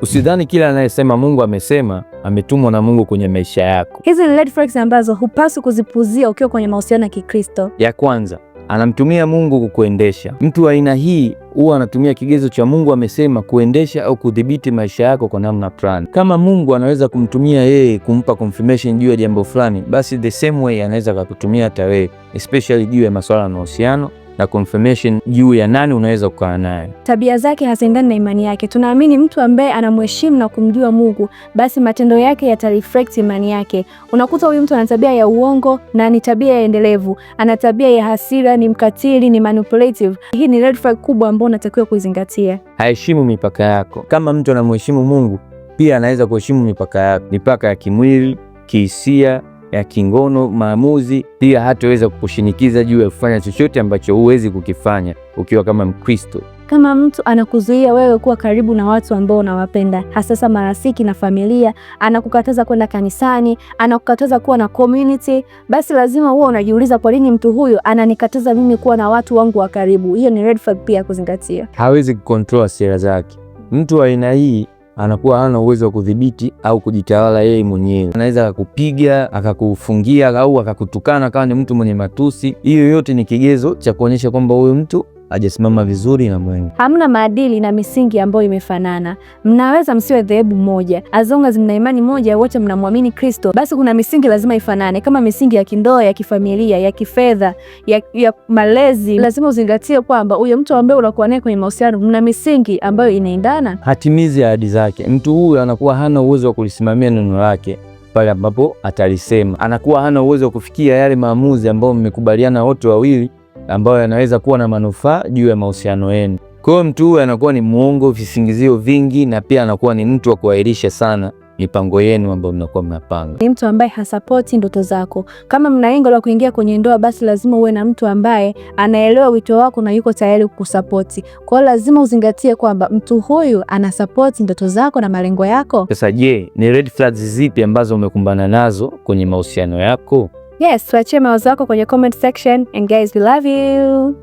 Usidhani kila anayesema Mungu amesema ametumwa na Mungu kwenye maisha yako. Hizi ni red flags ambazo hupaswi kuzipuzia ukiwa kwenye mahusiano ya Kikristo. Ya kwanza, anamtumia Mungu kukuendesha. Mtu wa aina hii huwa anatumia kigezo cha Mungu amesema kuendesha au kudhibiti maisha yako kwa namna fulani. Kama Mungu anaweza kumtumia yeye kumpa confirmation juu ya jambo fulani, basi the same way anaweza kukutumia hata wewe, especially juu ya masuala ya mahusiano na confirmation juu ya nani unaweza kukaa naye. Tabia zake haziendani na imani yake. Tunaamini mtu ambaye anamheshimu na kumjua Mungu, basi matendo yake yatareflect imani yake. Unakuta huyu mtu ana tabia ya uongo na ni tabia ya endelevu, ana tabia ya hasira, ni mkatili, ni manipulative. Hii ni red flag kubwa ambayo unatakiwa kuizingatia. Haheshimu mipaka yako. Kama mtu anamheshimu Mungu, pia anaweza kuheshimu mipaka yako, mipaka ya kimwili, kihisia, ya kingono, maamuzi. Pia hataweza kukushinikiza juu ya kufanya chochote ambacho huwezi kukifanya ukiwa kama Mkristo. Kama mtu anakuzuia wewe kuwa karibu na watu ambao unawapenda, hasa marafiki na familia, anakukataza kwenda kanisani, anakukataza kuwa na community, basi lazima uwe unajiuliza, kwa nini mtu huyu ananikataza mimi kuwa na watu wangu wa karibu? Hiyo ni red flag pia kuzingatia. Hawezi kucontrol hasira zake. Mtu wa aina hii anakuwa hana uwezo wa kudhibiti au kujitawala yeye mwenyewe. Anaweza akakupiga, akakufungia au akakutukana kama ni mtu mwenye matusi. Hiyo yote ni kigezo cha kuonyesha kwamba huyo mtu hajasimama vizuri na Mungu. Hamna maadili na misingi ambayo imefanana. Mnaweza msiwe dhehebu moja, as long as mna imani moja, wote mnamwamini Kristo, basi kuna misingi lazima ifanane. Kama misingi ya kindoa, ya kifamilia, ya kifedha, ya malezi, lazima uzingatie kwamba huyo mtu ambaye unakuwa naye kwenye mahusiano mna misingi ambayo inaendana. Hatimizi ahadi zake. Mtu huyu anakuwa hana uwezo wa kulisimamia neno lake pale ambapo atalisema. Anakuwa hana uwezo wa kufikia yale maamuzi ambayo mmekubaliana wote wawili, ambayo yanaweza kuwa na manufaa juu ya mahusiano yenu. Kwa hiyo mtu huyu anakuwa ni muongo, visingizio vingi, na pia anakuwa ni mtu wa kuahirisha sana mipango yenu ambayo mnakuwa mnapanga. Ni mtu ambaye hasapoti ndoto zako. Kama mna lengo la kuingia kwenye ndoa, basi lazima uwe na mtu ambaye anaelewa wito wako na yuko tayari kukusapoti. Kwa hiyo lazima uzingatie kwamba mtu huyu anasapoti ndoto zako na malengo yako. Sasa je, ni red flags zipi ambazo umekumbana nazo kwenye mahusiano yako? Yes, tuachie mawazo yako kwenye comment section, and guys, we love you.